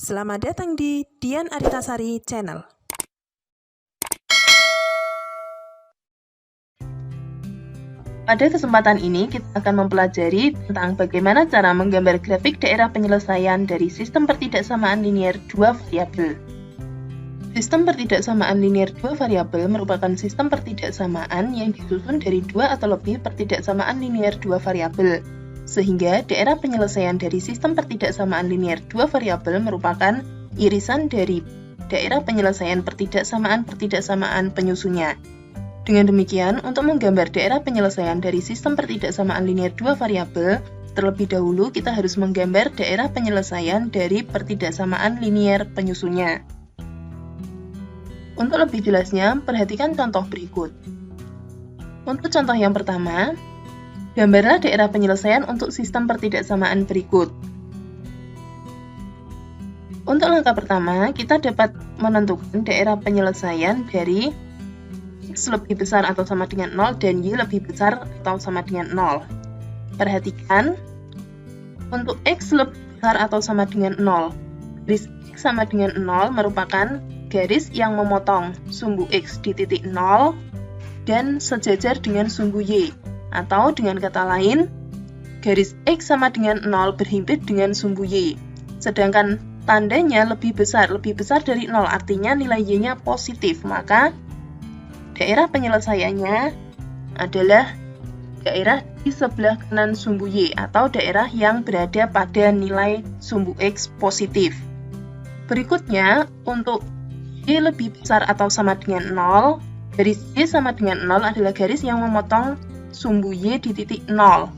Selamat datang di Dian Aritasari Channel. Pada kesempatan ini, kita akan mempelajari tentang bagaimana cara menggambar grafik daerah penyelesaian dari sistem pertidaksamaan linier dua variabel. Sistem pertidaksamaan linier dua variabel merupakan sistem pertidaksamaan yang disusun dari dua atau lebih pertidaksamaan linier dua variabel, sehingga daerah penyelesaian dari sistem pertidaksamaan linier dua variabel merupakan irisan dari daerah penyelesaian pertidaksamaan penyusunnya. Dengan demikian, untuk menggambar daerah penyelesaian dari sistem pertidaksamaan linier dua variabel, terlebih dahulu kita harus menggambar daerah penyelesaian dari pertidaksamaan linier penyusunnya. Untuk lebih jelasnya, perhatikan contoh berikut. Untuk contoh yang pertama, gambarlah daerah penyelesaian untuk sistem pertidaksamaan berikut. Untuk langkah pertama, kita dapat menentukan daerah penyelesaian dari X lebih besar atau sama dengan 0 dan Y lebih besar atau sama dengan 0. Perhatikan, untuk X lebih besar atau sama dengan 0, garis X sama dengan 0 merupakan garis yang memotong sumbu X di titik 0 dan sejajar dengan sumbu Y. Atau dengan kata lain, garis X sama dengan 0 berhimpit dengan sumbu Y. Sedangkan tandanya lebih besar dari 0, artinya nilai Y-nya positif, maka daerah penyelesaiannya adalah daerah di sebelah kanan sumbu Y atau daerah yang berada pada nilai sumbu X positif. Berikutnya, untuk Y lebih besar atau sama dengan 0, garis Y sama dengan 0 adalah garis yang memotong sumbu Y di titik 0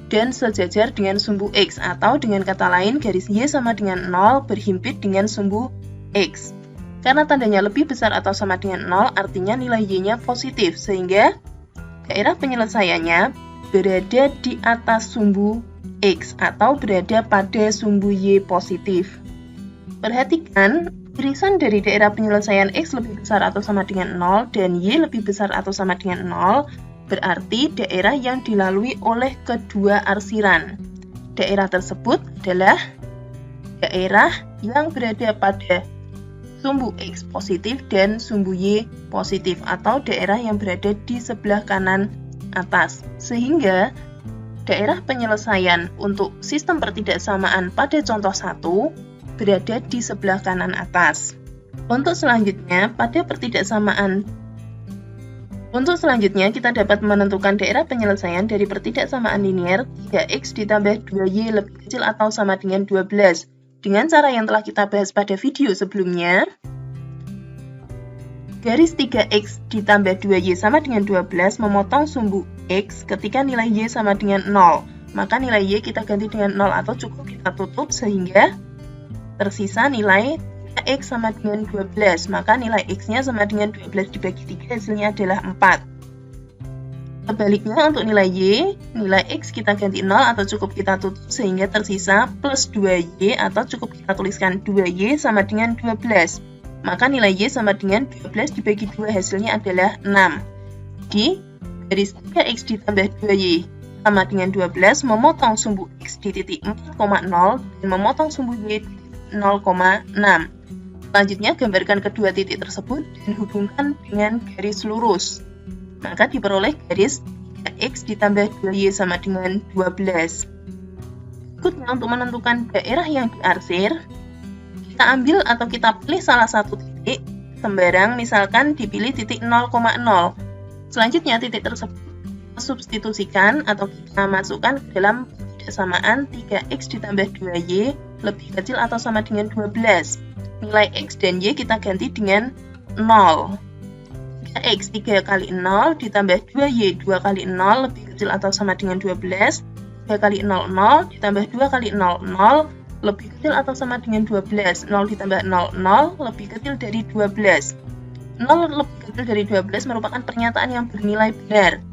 dan sejajar dengan sumbu X, atau dengan kata lain garis Y sama dengan 0 berhimpit dengan sumbu X. Karena tandanya lebih besar atau sama dengan 0, artinya nilai Y-nya positif, sehingga daerah penyelesaiannya berada di atas sumbu X atau berada pada sumbu Y positif. Perhatikan, irisan dari daerah penyelesaian X lebih besar atau sama dengan 0 dan Y lebih besar atau sama dengan 0 berarti daerah yang dilalui oleh kedua arsiran. Daerah tersebut adalah daerah yang berada pada sumbu X positif dan sumbu Y positif, atau daerah yang berada di sebelah kanan atas. Sehingga daerah penyelesaian untuk sistem pertidaksamaan pada contoh 1 berada di sebelah kanan atas. Untuk selanjutnya kita dapat menentukan daerah penyelesaian dari pertidaksamaan linier 3x ditambah 2y lebih kecil atau sama dengan 12. Dengan cara yang telah kita bahas pada video sebelumnya, garis 3x ditambah 2y sama dengan 12 memotong sumbu x ketika nilai y sama dengan 0. Maka nilai y kita ganti dengan 0 atau cukup kita tutup sehingga tersisa nilai x sama dengan 12, maka nilai x-nya sama dengan 12 dibagi 3, hasilnya adalah 4. Sebaliknya untuk nilai y, nilai x kita ganti 0 atau cukup kita tutup sehingga tersisa plus 2y atau cukup kita tuliskan 2y sama dengan 12. Maka nilai y sama dengan 12 dibagi 2, hasilnya adalah 6. Jadi, garis 3x ditambah 2y sama dengan 12 memotong sumbu x di titik 4,0 dan memotong sumbu y di 0,6. Selanjutnya, gambarkan kedua titik tersebut dan hubungkan dengan garis lurus. Maka diperoleh garis 3x ditambah 2y sama dengan 12. Berikutnya, untuk menentukan daerah yang diarsir, kita ambil atau kita pilih salah satu titik sembarang, misalkan dipilih titik 0,0. Selanjutnya, titik tersebut kita substitusikan atau kita masukkan ke dalam pertidaksamaan 3x ditambah 2y lebih kecil atau sama dengan 12. Nilai x dan y kita ganti dengan 0. 3x 3 kali 0 ditambah 2y 2 kali 0 lebih kecil atau sama dengan 12. 3 kali 0, 0 ditambah 2 kali 0, 0 lebih kecil atau sama dengan 12. 0 ditambah 0, 0 lebih kecil dari 12. 0 lebih kecil dari 12 merupakan pernyataan yang bernilai benar.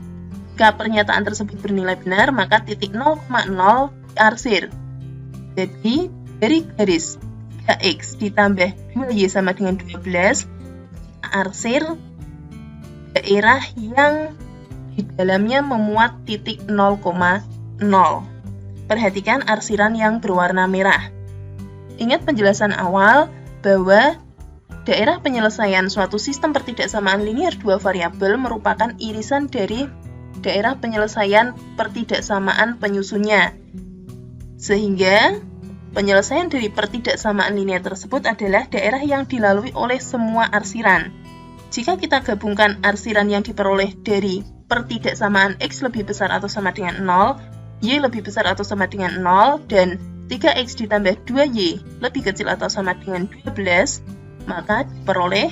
Jika pernyataan tersebut bernilai benar, maka titik 0,0 diarsir. Jadi, dari garis 3x ditambah 2y sama dengan 12, arsir daerah yang di dalamnya memuat titik 0,0. Perhatikan arsiran yang berwarna merah. Ingat penjelasan awal bahwa daerah penyelesaian suatu sistem pertidaksamaan linear dua variabel merupakan irisan dari daerah penyelesaian pertidaksamaan penyusunnya. Sehingga penyelesaian dari pertidaksamaan linear tersebut adalah daerah yang dilalui oleh semua arsiran. Jika kita gabungkan arsiran yang diperoleh dari pertidaksamaan X lebih besar atau sama dengan 0, Y lebih besar atau sama dengan 0, dan 3X ditambah 2Y lebih kecil atau sama dengan 12, maka diperoleh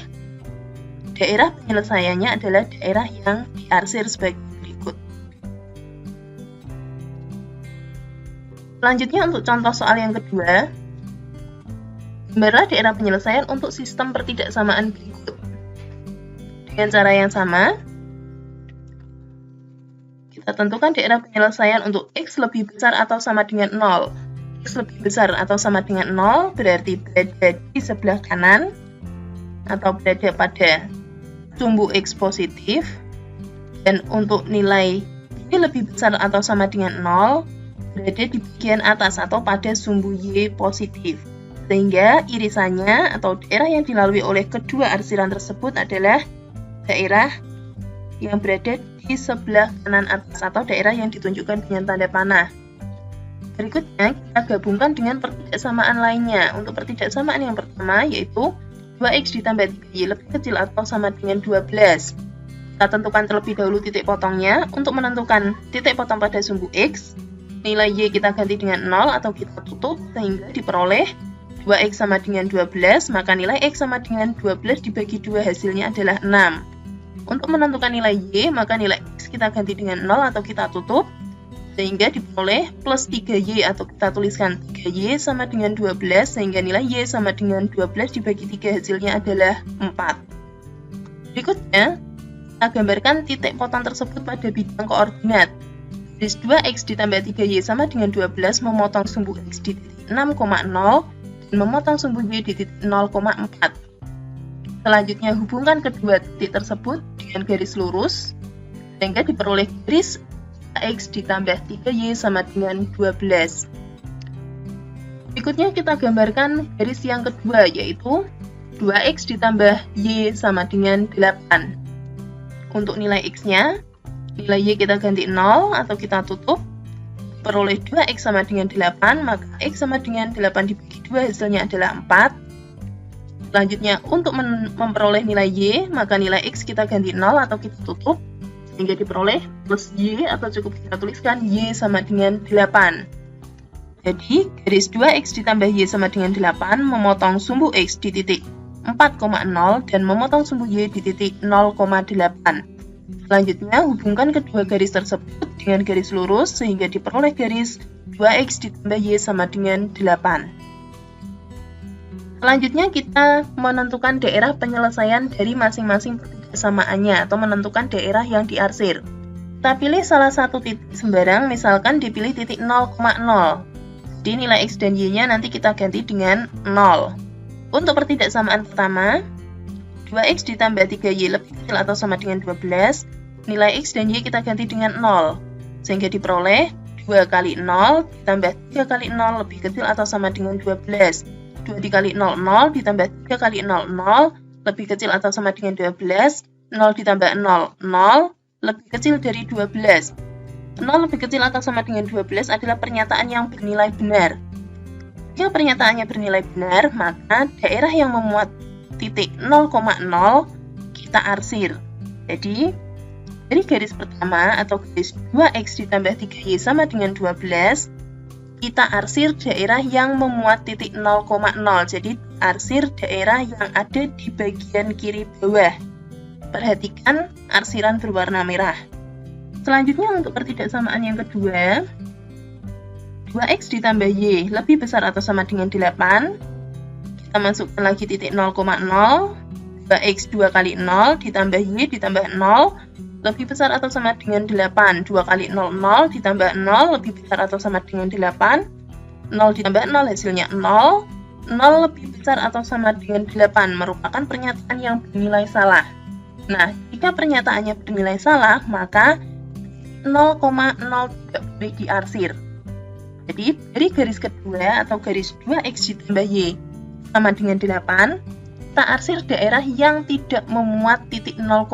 daerah penyelesaiannya adalah daerah yang diarsir sebagai berikut. Selanjutnya untuk contoh soal yang kedua, gambarlah daerah penyelesaian untuk sistem pertidaksamaan berikut. Dengan cara yang sama, kita tentukan daerah penyelesaian untuk X lebih besar atau sama dengan 0. X lebih besar atau sama dengan 0 berarti berada di sebelah kanan atau berada pada sumbu X positif, dan untuk nilai Y lebih besar atau sama dengan 0 berada di bagian atas atau pada sumbu Y positif. Sehingga irisannya atau daerah yang dilalui oleh kedua arsiran tersebut adalah daerah yang berada di sebelah kanan atas atau daerah yang ditunjukkan dengan tanda panah. Berikutnya kita gabungkan dengan pertidaksamaan lainnya. Untuk pertidaksamaan yang pertama yaitu 2X ditambah 3Y lebih kecil atau sama dengan 12. Kita tentukan terlebih dahulu titik potongnya. Untuk menentukan titik potong pada sumbu X, nilai Y kita ganti dengan 0 atau kita tutup sehingga diperoleh 2X sama dengan 12, maka nilai X sama dengan 12 dibagi 2 hasilnya adalah 6. Untuk menentukan nilai Y, maka nilai X kita ganti dengan 0 atau kita tutup sehingga diperoleh plus 3Y atau kita tuliskan 3Y sama dengan 12 sehingga nilai Y sama dengan 12 dibagi 3 hasilnya adalah 4. Berikutnya, kita gambarkan titik potong tersebut pada bidang koordinat. Garis 2X ditambah 3Y sama dengan 12 memotong sumbu X di titik 6,0 dan memotong sumbu Y di titik 0,4. Selanjutnya hubungkan kedua titik tersebut dengan garis lurus sehingga diperoleh garis X ditambah 3Y sama dengan 12. Berikutnya kita gambarkan garis yang kedua yaitu 2X ditambah Y sama dengan 8. Untuk nilai X-nya, nilai Y kita ganti 0 atau kita tutup, peroleh 2X sama dengan 8, maka X sama dengan 8 dibagi 2 hasilnya adalah 4. Selanjutnya untuk memperoleh nilai Y, maka nilai X kita ganti 0 atau kita tutup, sehingga diperoleh plus Y atau cukup kita tuliskan Y sama dengan 8. Jadi garis 2X ditambah Y sama dengan 8 memotong sumbu X di titik 4,0 dan memotong sumbu Y di titik 0,8. Selanjutnya, hubungkan kedua garis tersebut dengan garis lurus sehingga diperoleh garis 2X ditambah Y sama dengan 8. Selanjutnya, kita menentukan daerah penyelesaian dari masing-masing pertidaksamaannya atau menentukan daerah yang diarsir. Kita pilih salah satu titik sembarang, misalkan dipilih titik 0,0. Jadi nilai X dan Y-nya nanti kita ganti dengan 0. Untuk pertidaksamaan pertama, 2X ditambah 3Y lebih kecil atau sama dengan 12, nilai X dan Y kita ganti dengan 0, sehingga diperoleh 2 kali 0 ditambah 3 kali 0 lebih kecil atau sama dengan 12. 2 dikali 0, 0 ditambah 3 kali 0, 0 lebih kecil atau sama dengan 12, 0 ditambah 0, 0 lebih kecil dari 12. 0 lebih kecil atau sama dengan 12 adalah pernyataan yang bernilai benar. Jika pernyataannya bernilai benar, maka daerah yang memuat titik 0,0 kita arsir. Jadi, dari garis pertama atau garis 2X ditambah 3Y sama dengan 12, kita arsir daerah yang memuat titik 0,0. Jadi, arsir daerah yang ada di bagian kiri bawah. Perhatikan arsiran berwarna merah. Selanjutnya untuk pertidaksamaan yang kedua, 2X ditambah Y lebih besar atau sama dengan 8. Kita masukkan lagi titik 0,0. 2X 2 kali 0 ditambah Y ditambah 0 lebih besar atau sama dengan 8. 2 kali 0, 0 ditambah 0 lebih besar atau sama dengan 8. 0 ditambah 0 hasilnya 0. 0 lebih besar atau sama dengan 8 merupakan pernyataan yang bernilai salah. Nah, jika pernyataannya bernilai salah, maka 0,0 tidak boleh diarsir. Jadi dari garis kedua atau garis 2X ditambah Y sama dengan 8, kita arsir daerah yang tidak memuat titik 0,0,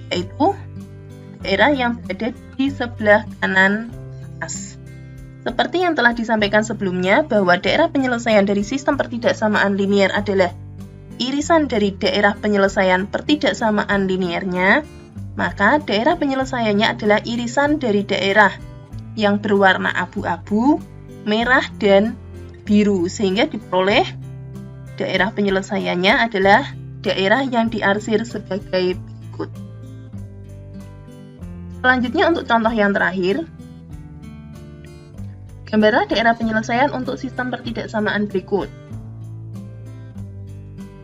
yaitu daerah yang berada di sebelah kanan atas. Seperti yang telah disampaikan sebelumnya, bahwa daerah penyelesaian dari sistem pertidaksamaan linier adalah irisan dari daerah penyelesaian pertidaksamaan liniernya, maka daerah penyelesaiannya adalah irisan dari daerah yang berwarna abu-abu, merah, dan biru, sehingga diperoleh daerah penyelesaiannya adalah daerah yang diarsir sebagai berikut. Selanjutnya untuk contoh yang terakhir, gambarlah daerah penyelesaian untuk sistem pertidaksamaan berikut.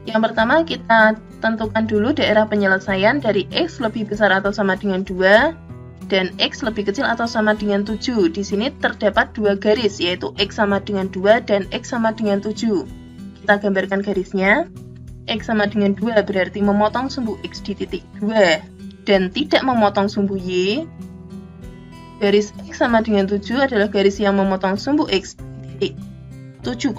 Yang pertama, kita tentukan dulu daerah penyelesaian dari X lebih besar atau sama dengan 2 dan X lebih kecil atau sama dengan 7. Di sini terdapat dua garis, yaitu X sama dengan 2 dan X sama dengan 7. Kita gambarkan garisnya. X sama dengan 2 berarti memotong sumbu X di titik 2 dan tidak memotong sumbu Y. Garis X sama dengan 7 adalah garis yang memotong sumbu X di titik 7,0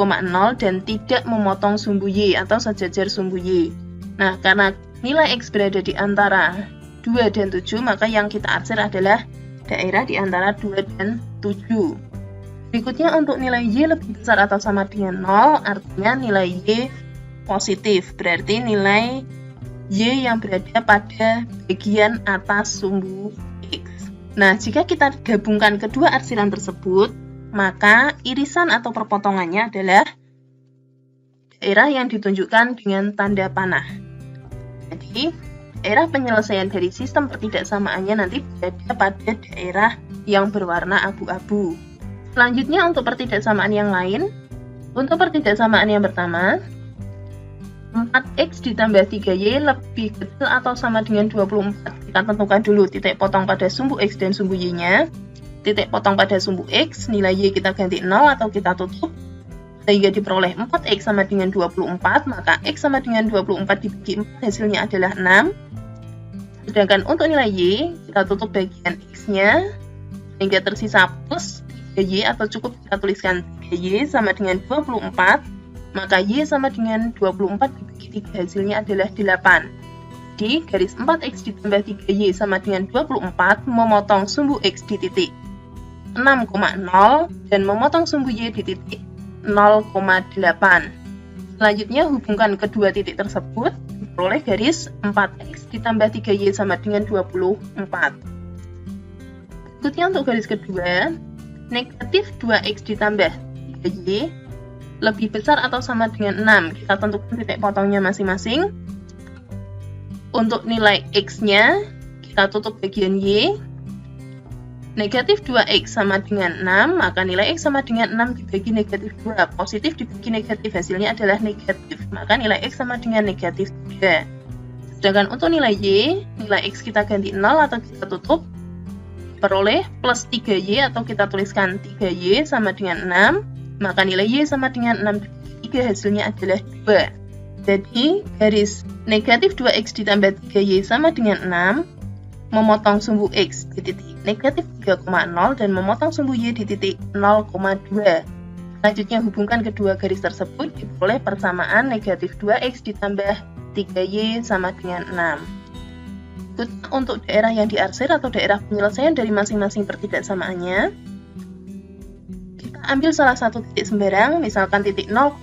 dan tidak memotong sumbu Y atau sejajar sumbu Y. Nah, karena nilai X berada di antara 2 dan 7, maka yang kita arsir adalah daerah di antara 2 dan 7. Berikutnya untuk nilai Y lebih besar atau sama dengan 0, artinya nilai Y positif, berarti nilai Y yang berada pada bagian atas sumbu X. Nah, jika kita gabungkan kedua arsiran tersebut, maka irisan atau perpotongannya adalah daerah yang ditunjukkan dengan tanda panah. Jadi, daerah penyelesaian dari sistem pertidaksamaannya nanti berada pada daerah yang berwarna abu-abu. Selanjutnya untuk pertidaksamaan yang lain. Untuk pertidaksamaan yang pertama, 4X ditambah 3Y lebih kecil atau sama dengan 24. Kita tentukan dulu titik potong pada sumbu X dan sumbu Y-nya. Titik potong pada sumbu X, nilai Y kita ganti 0 atau kita tutup, sehingga diperoleh 4X sama dengan 24, maka X sama dengan 24 dibagi 4 hasilnya adalah 6. Sedangkan untuk nilai Y, kita tutup bagian X-nya, sehingga tersisa plus 3Y atau cukup kita tuliskan 3Y sama dengan 24, maka Y sama dengan 24 dibagi 3 hasilnya adalah 8. Jadi, garis 4X ditambah 3Y sama dengan 24 memotong sumbu X di titik 6,0 dan memotong sumbu Y di titik 0,8. Selanjutnya hubungkan kedua titik tersebut, diperoleh garis 4X ditambah 3Y sama dengan 24. Berikutnya untuk garis kedua, negatif 2X ditambah 3Y lebih besar atau sama dengan 6. Kita tentukan titik potongnya masing-masing. Untuk nilai X-nya, kita tutup bagian Y. Negatif 2X sama dengan 6, maka nilai X sama dengan 6 dibagi negatif 2. Positif dibagi negatif, hasilnya adalah negatif. Maka nilai X sama dengan negatif 3. Sedangkan untuk nilai Y, nilai X kita ganti 0 atau kita tutup, peroleh plus 3Y atau kita tuliskan 3Y sama dengan 6. Maka nilai Y sama dengan 6 dibagi 3, hasilnya adalah 2. Jadi, garis negatif 2X ditambah 3Y sama dengan 6, memotong sumbu X di titik negatif 3,0 dan memotong sumbu Y di titik 0,2. Selanjutnya hubungkan kedua garis tersebut, diperoleh persamaan negatif 2X ditambah 3Y sama dengan 6. Untuk daerah yang diarsir atau daerah penyelesaian dari masing-masing pertidaksamaannya, kita ambil salah satu titik sembarang, misalkan titik 0,0,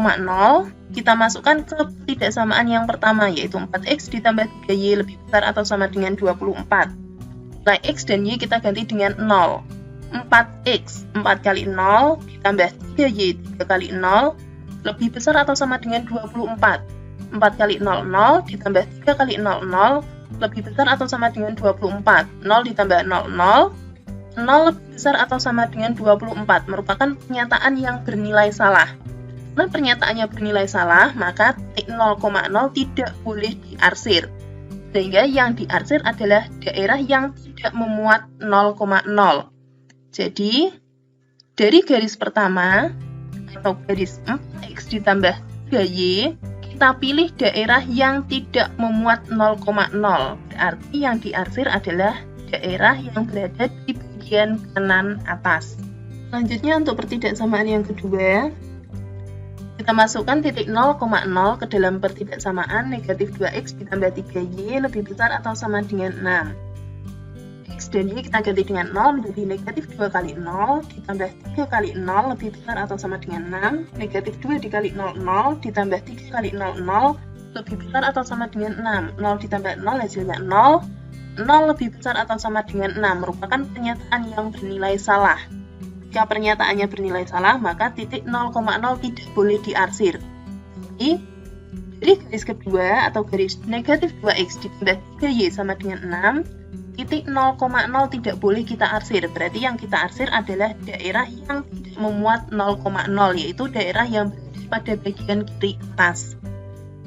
kita masukkan ke pertidaksamaan yang pertama, yaitu 4X ditambah 3Y lebih besar atau sama dengan 24. Nilai X dan Y kita ganti dengan 0. 4X, 4 kali 0, ditambah 3Y, 3 kali 0, lebih besar atau sama dengan 24. 4 kali 0, 0, ditambah 3 kali 0, 0, lebih besar atau sama dengan 24. 0 ditambah 0, 0, 0 lebih besar atau sama dengan 24, merupakan pernyataan yang bernilai salah. Karena pernyataannya bernilai salah, maka titik 0,0 tidak boleh diarsir. Sehingga yang diarsir adalah daerah yang tidak memuat 0,0. Jadi, dari garis pertama, atau garis 4X ditambah 3Y, kita pilih daerah yang tidak memuat 0,0. Berarti yang diarsir adalah daerah yang berada di bagian kanan atas. Selanjutnya untuk pertidaksamaan yang kedua, kita masukkan titik 0,0 ke dalam pertidaksamaan negatif 2x ditambah 3y lebih besar atau sama dengan 6. X dan y kita ganti dengan 0 menjadi negatif 2 kali 0 ditambah 3 kali 0 lebih besar atau sama dengan 6. Negatif 2 dikali 0, 0 ditambah 3 kali 0, 0 lebih besar atau sama dengan 6. 0 ditambah 0 hasilnya 0. 0 lebih besar atau sama dengan 6 merupakan pernyataan yang bernilai salah. Jika pernyataannya bernilai salah, maka titik 0,0 tidak boleh diarsir. Jadi, dari garis kedua atau garis negatif 2x ditambah 3y sama dengan 6, titik 0,0 tidak boleh kita arsir. Berarti yang kita arsir adalah daerah yang tidak memuat 0,0, yaitu daerah yang berada pada bagian kiri atas.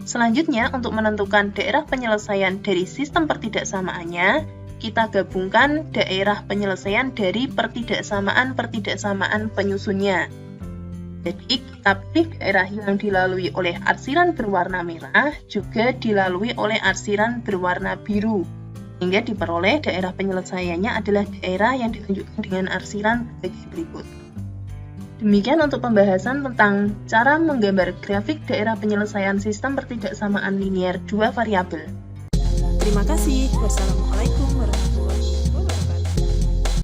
Selanjutnya, untuk menentukan daerah penyelesaian dari sistem pertidaksamaannya, kita gabungkan daerah penyelesaian dari pertidaksamaan penyusunnya. Jadi, kita pilih daerah yang dilalui oleh arsiran berwarna merah, juga dilalui oleh arsiran berwarna biru, hingga diperoleh daerah penyelesaiannya adalah daerah yang ditunjukkan dengan arsiran sebagai berikut. Demikian untuk pembahasan tentang cara menggambar grafik daerah penyelesaian sistem pertidaksamaan linier 2 variabel. Terima kasih. Wassalamualaikum.